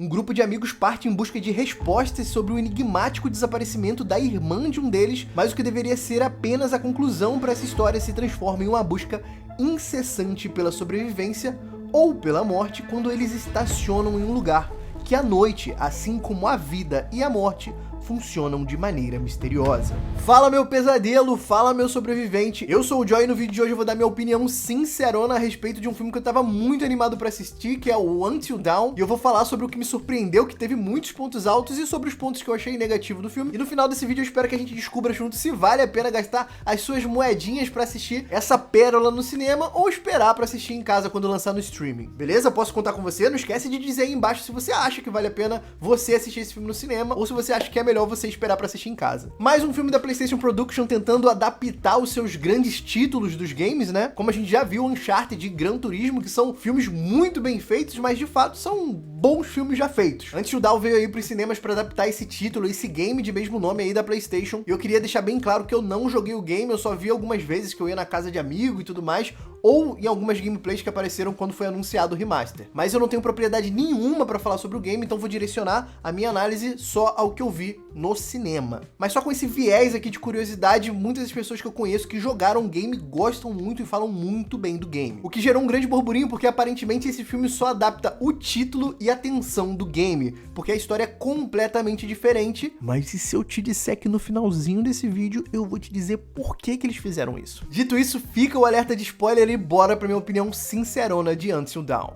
Um grupo de amigos parte em busca de respostas sobre o enigmático desaparecimento da irmã de um deles, mas o que deveria ser apenas a conclusão para essa história se transforma em uma busca incessante pela sobrevivência ou pela morte quando eles estacionam em um lugar que à noite, assim como a vida e a morte, funcionam de maneira misteriosa. Fala meu pesadelo, fala meu sobrevivente, eu sou o Joy e no vídeo de hoje eu vou dar minha opinião sincerona a respeito de um filme que eu tava muito animado pra assistir, que é o Until Dawn, e eu vou falar sobre o que me surpreendeu, que teve muitos pontos altos, e sobre os pontos que eu achei negativo do filme. E no final desse vídeo eu espero que a gente descubra junto se vale a pena gastar as suas moedinhas pra assistir essa pérola no cinema ou esperar pra assistir em casa quando lançar no streaming. Beleza? Posso contar com você? Não esquece de dizer aí embaixo se você acha que vale a pena você assistir esse filme no cinema ou se você acha que é melhor você esperar pra assistir em casa. Mais um filme da PlayStation Production tentando adaptar os seus grandes títulos dos games, né? Como a gente já viu, Uncharted e Gran Turismo, que são filmes muito bem feitos, mas de fato são bons filmes já feitos. Antes o Down veio aí pros cinemas pra adaptar esse título, esse game de mesmo nome aí da PlayStation, e eu queria deixar bem claro que eu não joguei o game, eu só vi algumas vezes que eu ia na casa de amigo e tudo mais, ou em algumas gameplays que apareceram quando foi anunciado o remaster. Mas eu não tenho propriedade nenhuma pra falar sobre o game, então vou direcionar a minha análise só ao que eu vi no cinema. Mas só com esse viés aqui de curiosidade, muitas das pessoas que eu conheço que jogaram o game gostam muito e falam muito bem do game. O que gerou um grande burburinho porque aparentemente esse filme só adapta o título e a tensão do game, porque a história é completamente diferente. Mas e se eu te disser que no finalzinho desse vídeo eu vou te dizer por que eles fizeram isso? Dito isso, fica o alerta de spoiler e bora pra minha opinião sincerona de Until Dawn.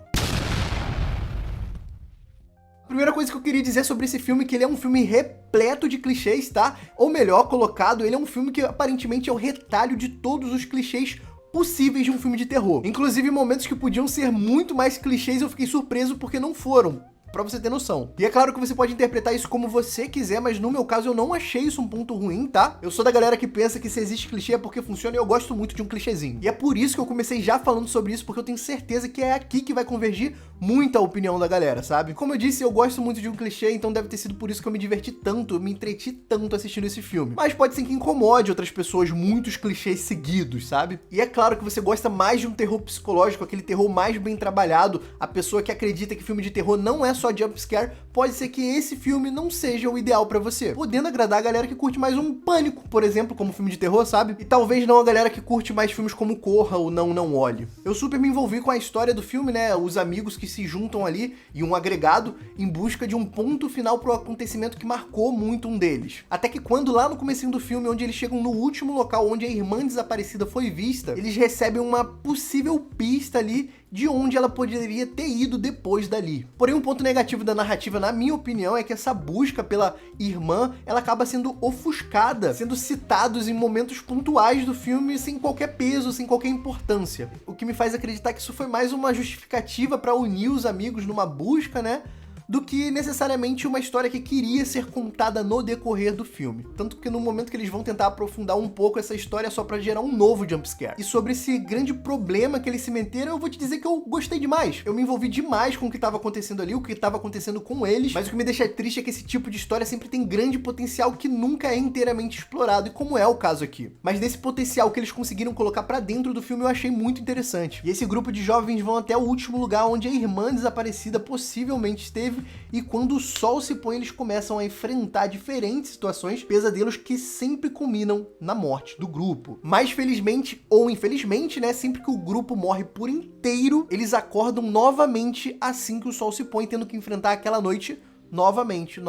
A primeira coisa que eu queria dizer sobre esse filme é que ele é um filme repleto de clichês, tá? Ou melhor colocado, ele é um filme que aparentemente é o retalho de todos os clichês possíveis de um filme de terror. Inclusive, momentos que podiam ser muito mais clichês, eu fiquei surpreso porque não foram. Pra você ter noção. E é claro que você pode interpretar isso como você quiser, mas no meu caso eu não achei isso um ponto ruim, tá? Eu sou da galera que pensa que se existe clichê é porque funciona e eu gosto muito de um clichêzinho. E é por isso que eu comecei já falando sobre isso, porque eu tenho certeza que é aqui que vai convergir muita opinião da galera, sabe? Como eu disse, eu gosto muito de um clichê, então deve ter sido por isso que eu me diverti tanto, eu me entreti tanto assistindo esse filme. Mas pode ser que incomode outras pessoas muitos clichês seguidos, sabe? E é claro que você gosta mais de um terror psicológico, aquele terror mais bem trabalhado, a pessoa que acredita que filme de terror não é só jumpscare, pode ser que esse filme não seja o ideal pra você, podendo agradar a galera que curte mais um Pânico, por exemplo, como filme de terror, sabe? E talvez não a galera que curte mais filmes como Corra ou Não Olhe. Eu super me envolvi com a história do filme, né? Os amigos que se juntam ali e um agregado em busca de um ponto final pro acontecimento que marcou muito um deles. Até que quando lá no comecinho do filme, onde eles chegam no último local onde a irmã desaparecida foi vista, eles recebem uma possível pista ali de onde ela poderia ter ido depois dali. Porém, um ponto negativo da narrativa, na minha opinião, é que essa busca pela irmã, ela acaba sendo ofuscada, sendo citados em momentos pontuais do filme sem qualquer peso, sem qualquer importância. O que me faz acreditar que isso foi mais uma justificativa para unir os amigos numa busca, né? Do que necessariamente uma história que queria ser contada no decorrer do filme. Tanto que no momento que eles vão tentar aprofundar um pouco essa história só pra gerar um novo jumpscare. E sobre esse grande problema que eles se meteram, eu vou te dizer que eu gostei demais. Eu me envolvi demais com o que estava acontecendo ali, o que estava acontecendo com eles, mas o que me deixa triste é que esse tipo de história sempre tem grande potencial que nunca é inteiramente explorado, e como é o caso aqui. Mas desse potencial que eles conseguiram colocar pra dentro do filme eu achei muito interessante. E esse grupo de jovens vão até o último lugar onde a irmã desaparecida possivelmente esteve, e quando o sol se põe, eles começam a enfrentar diferentes situações, pesadelos que sempre culminam na morte do grupo. Mas felizmente ou infelizmente, né, sempre que o grupo morre por inteiro, eles acordam novamente assim que o sol se põe, tendo que enfrentar aquela noite novamente,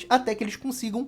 até que eles consigam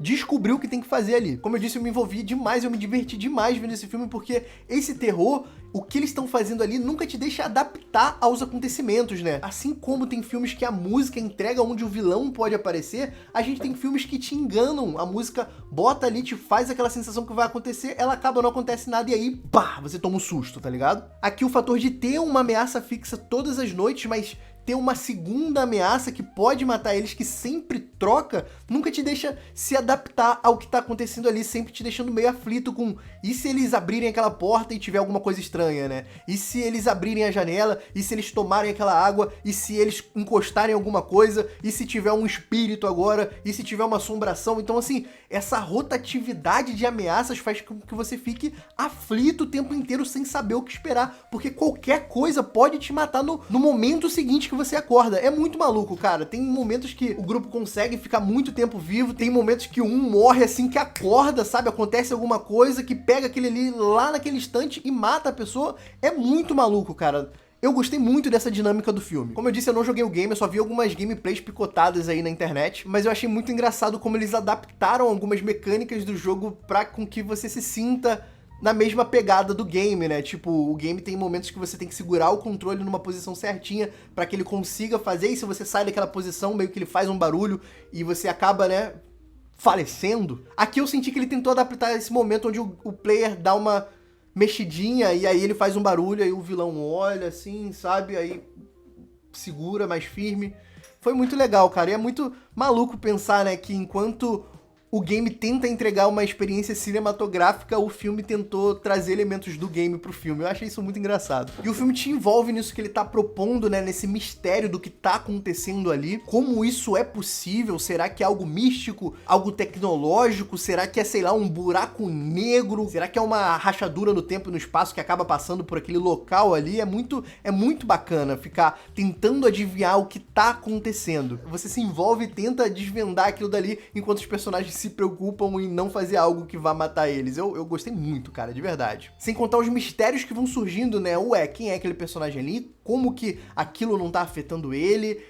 descobrir o que tem que fazer ali. Como eu disse, eu me envolvi demais, eu me diverti demais vendo esse filme, porque esse terror, o que eles estão fazendo ali nunca te deixa adaptar aos acontecimentos, né? Assim como tem filmes que a música entrega onde o vilão pode aparecer, a gente tem filmes que te enganam, a música bota ali, te faz aquela sensação que vai acontecer, ela acaba, não acontece nada e aí, pá, você toma um susto, tá ligado? Aqui o fator de ter uma ameaça fixa todas as noites, mas ter uma segunda ameaça que pode matar eles, que sempre troca, nunca te deixa se adaptar ao que tá acontecendo ali, sempre te deixando meio aflito com, e se eles abrirem aquela porta e tiver alguma coisa estranha, né? E se eles abrirem a janela, e se eles tomarem aquela água, e se eles encostarem alguma coisa, e se tiver um espírito agora, e se tiver uma assombração. Então assim, essa rotatividade de ameaças faz com que você fique aflito o tempo inteiro sem saber o que esperar, porque qualquer coisa pode te matar no momento seguinte que você acorda. É muito maluco, cara. Tem momentos que o grupo consegue ficar muito tempo vivo, tem momentos que um morre assim que acorda, sabe? Acontece alguma coisa que pega aquele ali lá naquele instante e mata a pessoa. É muito maluco, cara. Eu gostei muito dessa dinâmica do filme. Como eu disse, eu não joguei o game, eu só vi algumas gameplays picotadas aí na internet, mas eu achei muito engraçado como eles adaptaram algumas mecânicas do jogo pra com que você se sinta na mesma pegada do game, né? Tipo, o game tem momentos que você tem que segurar o controle numa posição certinha pra que ele consiga fazer, e se você sai daquela posição, meio que ele faz um barulho e você acaba, né, falecendo. Aqui eu senti que ele tentou adaptar esse momento onde o player dá uma mexidinha e aí ele faz um barulho, aí o vilão olha assim, sabe? Aí segura mais firme. Foi muito legal, cara. E é muito maluco pensar, né, que enquanto o game tenta entregar uma experiência cinematográfica, o filme tentou trazer elementos do game pro filme. Eu achei isso muito engraçado. E o filme te envolve nisso que ele tá propondo, né? Nesse mistério do que tá acontecendo ali. Como isso é possível? Será que é algo místico? Algo tecnológico? Será que é, sei lá, um buraco negro? Será que é uma rachadura no tempo e no espaço que acaba passando por aquele local ali? É muito bacana ficar tentando adivinhar o que tá acontecendo. Você se envolve e tenta desvendar aquilo dali enquanto os personagens se preocupam em não fazer algo que vá matar eles. Eu gostei muito, cara, de verdade. Sem contar os mistérios que vão surgindo, né? Ué, quem é aquele personagem ali? Como que aquilo não tá afetando ele?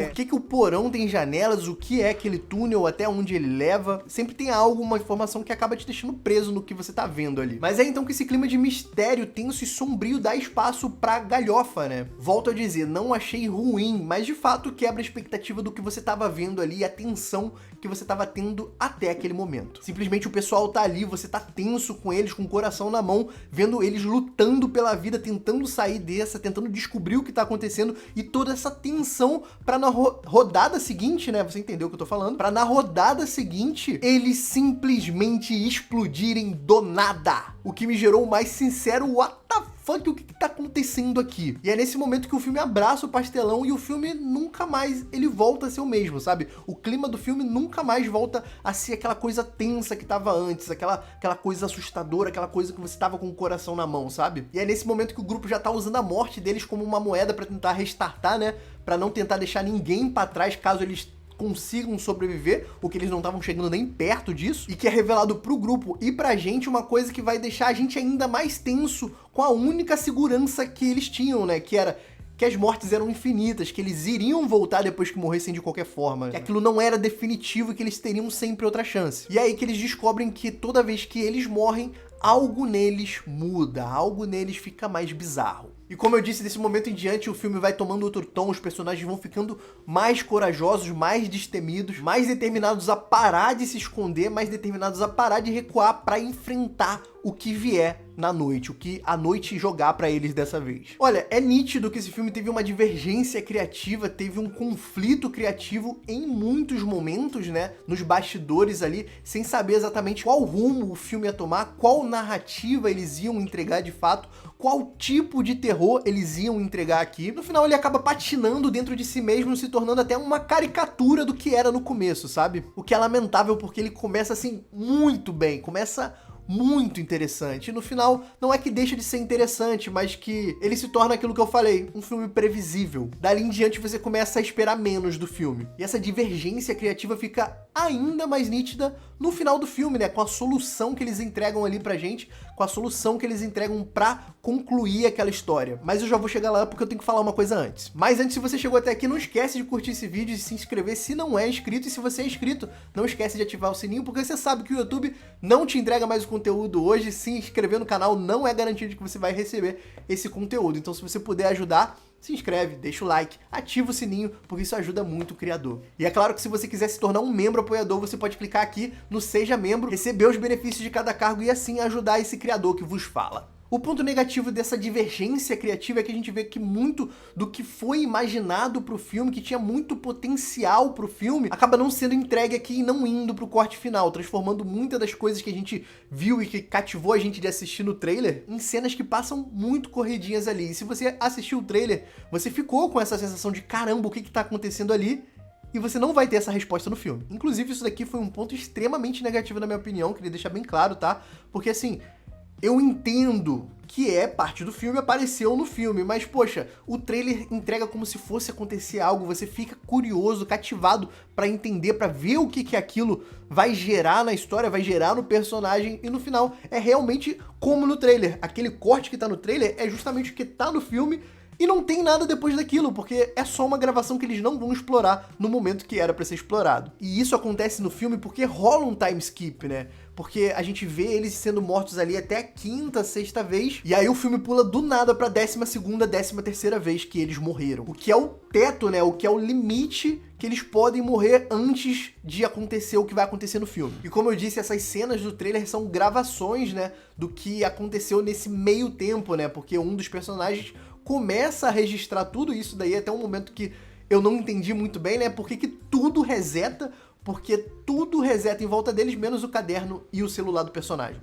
Por que o porão tem janelas? O que é aquele túnel? Até onde ele leva? Sempre tem algo, uma informação que acaba te deixando preso no que você tá vendo ali. Mas é então que esse clima de mistério tenso e sombrio dá espaço pra galhofa, né? Volto a dizer, não achei ruim, mas de fato quebra a expectativa do que você tava vendo ali e a tensão que você tava tendo até aquele momento. Simplesmente o pessoal tá ali, você tá tenso com eles, com o coração na mão, vendo eles lutando pela vida, tentando sair dessa, tentando descobrir o que tá acontecendo, e toda essa tensão pra na rodada seguinte, né, você entendeu o que eu tô falando? Pra na rodada seguinte, eles simplesmente explodirem do nada. O que me gerou o mais sincero what the fuck, o que tá acontecendo aqui? E é nesse momento que o filme abraça o pastelão e o filme nunca mais, ele volta a ser o mesmo, sabe? O clima do filme nunca mais volta a ser aquela coisa tensa que tava antes, aquela coisa assustadora, aquela coisa que você tava com o coração na mão, sabe? E é nesse momento que o grupo já tá usando a morte deles como uma moeda pra tentar restartar, né? Pra não tentar deixar ninguém pra trás caso eles consigam sobreviver, o que eles não estavam chegando nem perto disso, e que é revelado pro grupo e pra gente uma coisa que vai deixar a gente ainda mais tenso com a única segurança que eles tinham, né? Que era que as mortes eram infinitas, que eles iriam voltar depois que morressem de qualquer forma, que aquilo não era definitivo e que eles teriam sempre outra chance. E é aí que eles descobrem que toda vez que eles morrem, algo neles muda, algo neles fica mais bizarro. E como eu disse, desse momento em diante o filme vai tomando outro tom, os personagens vão ficando mais corajosos, mais destemidos, mais determinados a parar de se esconder, mais determinados a parar de recuar pra enfrentar o que vier na noite, o que a noite jogar pra eles dessa vez. Olha, é nítido que esse filme teve uma divergência criativa, teve um conflito criativo em muitos momentos, né, nos bastidores ali, sem saber exatamente qual rumo o filme ia tomar, qual narrativa eles iam entregar de fato, qual tipo de terror eles iam entregar aqui. No final ele acaba patinando dentro de si mesmo, se tornando até uma caricatura do que era no começo, sabe? O que é lamentável porque ele começa assim muito bem, começa muito interessante. E no final, não é que deixa de ser interessante, mas que ele se torna aquilo que eu falei, um filme previsível. Dali em diante você começa a esperar menos do filme. E essa divergência criativa fica ainda mais nítida no final do filme, né? Com a solução que eles entregam ali pra gente, com a solução que eles entregam pra concluir aquela história. Mas eu já vou chegar lá porque eu tenho que falar uma coisa antes. Mas antes, se você chegou até aqui, não esquece de curtir esse vídeo e se inscrever se não é inscrito. E se você é inscrito, não esquece de ativar o sininho, porque você sabe que o YouTube não te entrega mais o conteúdo hoje. Se inscrever no canal não é garantido de que você vai receber esse conteúdo. Então, se você puder ajudar, se inscreve, deixa o like, ativa o sininho, porque isso ajuda muito o criador. E é claro que se você quiser se tornar um membro apoiador, você pode clicar aqui no Seja Membro, receber os benefícios de cada cargo e assim ajudar esse criador que vos fala. O ponto negativo dessa divergência criativa é que a gente vê que muito do que foi imaginado pro filme, que tinha muito potencial pro filme, acaba não sendo entregue aqui e não indo pro corte final, transformando muitas das coisas que a gente viu e que cativou a gente de assistir no trailer em cenas que passam muito corridinhas ali. E se você assistiu o trailer, você ficou com essa sensação de caramba, o que tá acontecendo ali? E você não vai ter essa resposta no filme. Inclusive, isso daqui foi um ponto extremamente negativo na minha opinião, queria deixar bem claro, tá? Porque assim, Eu entendo que é parte do filme, apareceu no filme, mas poxa, o trailer entrega como se fosse acontecer algo, você fica curioso, cativado pra entender, pra ver o que aquilo vai gerar na história, vai gerar no personagem, e no final é realmente como no trailer. Aquele corte que tá no trailer é justamente o que tá no filme, e não tem nada depois daquilo, porque é só uma gravação que eles não vão explorar no momento que era pra ser explorado. E isso acontece no filme porque rola um time skip, né? Porque a gente vê eles sendo mortos ali até a quinta, sexta vez, e aí o filme pula do nada pra 12ª, 13ª vez que eles morreram. O que é o teto, né? O que é o limite que eles podem morrer antes de acontecer o que vai acontecer no filme. E como eu disse, essas cenas do trailer são gravações, né, do que aconteceu nesse meio tempo, né? Porque um dos personagens começa a registrar tudo isso daí até um momento que eu não entendi muito bem, né? Porque que tudo reseta, porque tudo reseta em volta deles, menos o caderno e o celular do personagem.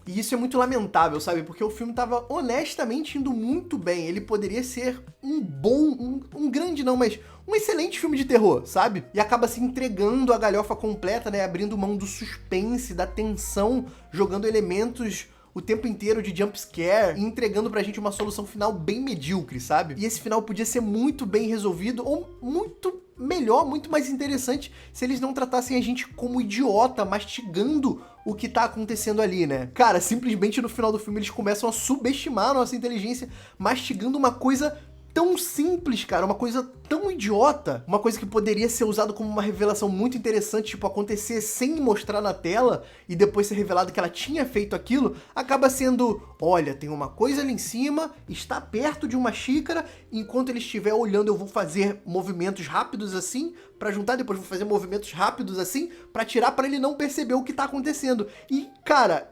E isso é muito lamentável, sabe? Porque o filme tava honestamente indo muito bem. Ele poderia ser um grande não, mas um excelente filme de terror, sabe? E acaba se entregando a galhofa completa, né? Abrindo mão do suspense, da tensão, jogando elementos o tempo inteiro de jumpscare e entregando pra gente uma solução final bem medíocre, sabe? E esse final podia ser muito bem resolvido ou muito melhor, muito mais interessante se eles não tratassem a gente como idiota, mastigando o que tá acontecendo ali, né? Cara, simplesmente no final do filme eles começam a subestimar a nossa inteligência, mastigando uma coisa tão simples, cara, uma coisa tão idiota, uma coisa que poderia ser usada como uma revelação muito interessante, tipo, acontecer sem mostrar na tela e depois ser revelado que ela tinha feito aquilo, acaba sendo, olha, tem uma coisa ali em cima, está perto de uma xícara, enquanto ele estiver olhando eu vou fazer movimentos rápidos assim, pra juntar, depois vou fazer movimentos rápidos assim, pra tirar pra ele não perceber o que tá acontecendo. E, cara,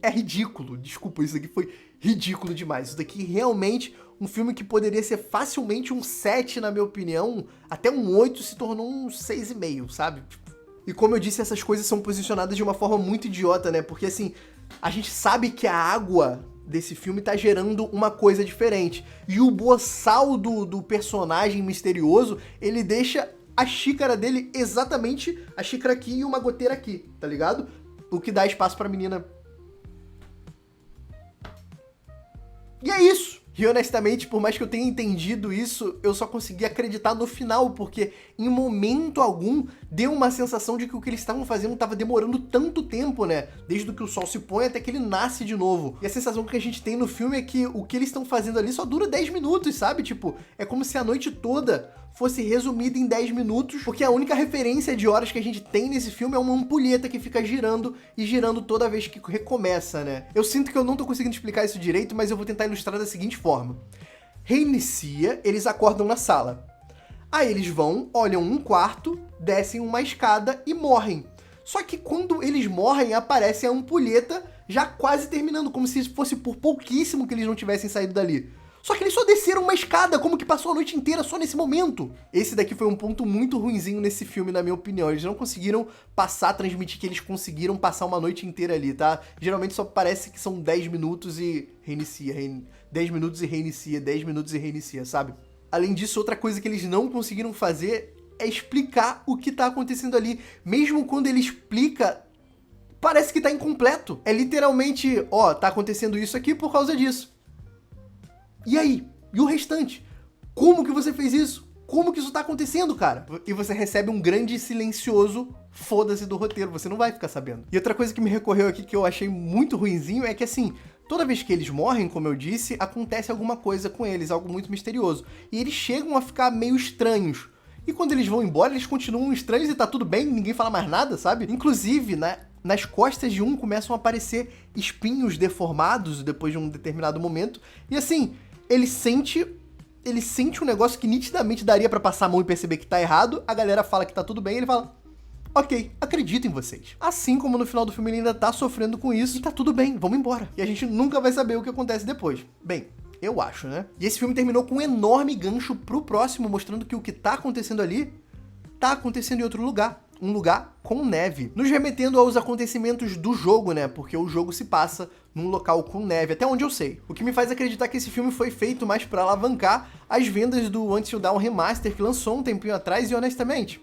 é ridículo, desculpa, isso aqui foi ridículo demais, isso daqui realmente um filme que poderia ser facilmente um 7, na minha opinião, até um 8 se tornou um 6,5, sabe? E como eu disse, essas coisas são posicionadas de uma forma muito idiota, né? Porque assim, a gente sabe que a água desse filme tá gerando uma coisa diferente. E o boçal do personagem misterioso, ele deixa a xícara dele exatamente a xícara aqui e uma goteira aqui, tá ligado? O que dá espaço pra menina. E é isso! E honestamente, por mais que eu tenha entendido isso, eu só consegui acreditar no final, porque em momento algum deu uma sensação de que o que eles estavam fazendo estava demorando tanto tempo, né? Desde que o sol se põe até que ele nasce de novo. E a sensação que a gente tem no filme é que o que eles estão fazendo ali só dura 10 minutos, sabe? Tipo, é como se a noite toda fosse resumida em 10 minutos, porque a única referência de horas que a gente tem nesse filme é uma ampulheta que fica girando e girando toda vez que recomeça, né? Eu sinto que eu não tô conseguindo explicar isso direito, mas eu vou tentar ilustrar da seguinte forma. Reinicia, eles acordam na sala. Aí eles vão, olham um quarto, descem uma escada e morrem. Só que quando eles morrem, aparece a ampulheta já quase terminando, como se fosse por pouquíssimo que eles não tivessem saído dali. Só que eles só desceram uma escada, como que passou a noite inteira só nesse momento. Esse daqui foi um ponto muito ruinzinho nesse filme, na minha opinião. Eles não conseguiram transmitir que eles conseguiram passar uma noite inteira ali, tá? Geralmente só parece que são 10 minutos e reinicia, 10 minutos e reinicia, 10 minutos e reinicia, sabe? Além disso, outra coisa que eles não conseguiram fazer é explicar o que tá acontecendo ali. Mesmo quando ele explica, parece que tá incompleto. É literalmente, ó, tá acontecendo isso aqui por causa disso. E aí? E o restante? Como que você fez isso? Como que isso tá acontecendo, cara? E você recebe um grande e silencioso foda-se do roteiro, você não vai ficar sabendo. E outra coisa que me recorreu aqui que eu achei muito ruinzinho é que assim, toda vez que eles morrem, como eu disse, acontece alguma coisa com eles, algo muito misterioso. E eles chegam a ficar meio estranhos. E quando eles vão embora, eles continuam estranhos e tá tudo bem, ninguém fala mais nada, sabe? Inclusive, nas costas de um começam a aparecer espinhos deformados depois de um determinado momento. E assim, ele sente um negócio que nitidamente daria pra passar a mão e perceber que tá errado, a galera fala que tá tudo bem, e ele fala, ok, acredito em vocês. Assim como no final do filme ele ainda tá sofrendo com isso, e tá tudo bem, vamos embora. E a gente nunca vai saber o que acontece depois. Bem, eu acho, né? E esse filme terminou com um enorme gancho pro próximo, mostrando que o que tá acontecendo ali, tá acontecendo em outro lugar. Um lugar com neve. Nos remetendo aos acontecimentos do jogo, né? Porque o jogo se passa num local com neve, até onde eu sei. O que me faz acreditar que esse filme foi feito mais pra alavancar as vendas do Until Dawn Remaster, que lançou um tempinho atrás, e honestamente,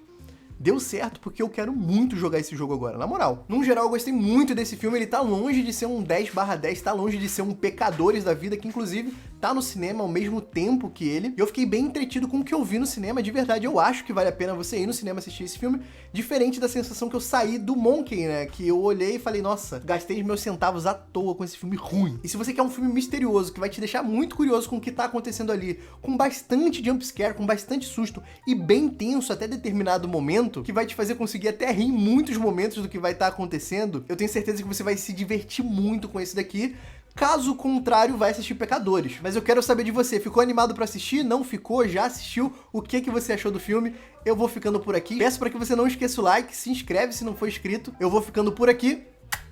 deu certo porque eu quero muito jogar esse jogo agora, na moral. Num geral, eu gostei muito desse filme, ele tá longe de ser um 10/10, tá longe de ser um Pecadores da vida, que inclusive tá no cinema ao mesmo tempo que ele. E eu fiquei bem entretido com o que eu vi no cinema, de verdade, eu acho que vale a pena você ir no cinema assistir esse filme, diferente da sensação que eu saí do Monkey, né, que eu olhei e falei, nossa, gastei os meus centavos à toa com esse filme ruim. E se você quer um filme misterioso, que vai te deixar muito curioso com o que tá acontecendo ali, com bastante jumpscare, com bastante susto e bem tenso até determinado momento, que vai te fazer conseguir até rir em muitos momentos do que vai estar acontecendo, eu tenho certeza que você vai se divertir muito com esse daqui. Caso contrário, vai assistir Pecadores. Mas eu quero saber de você, ficou animado pra assistir? Não ficou? Já assistiu? O que você achou do filme? Eu vou ficando por aqui. Peço pra que você não esqueça o like, se inscreve se não for inscrito. Eu vou ficando por aqui.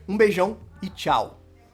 Um beijão e tchau!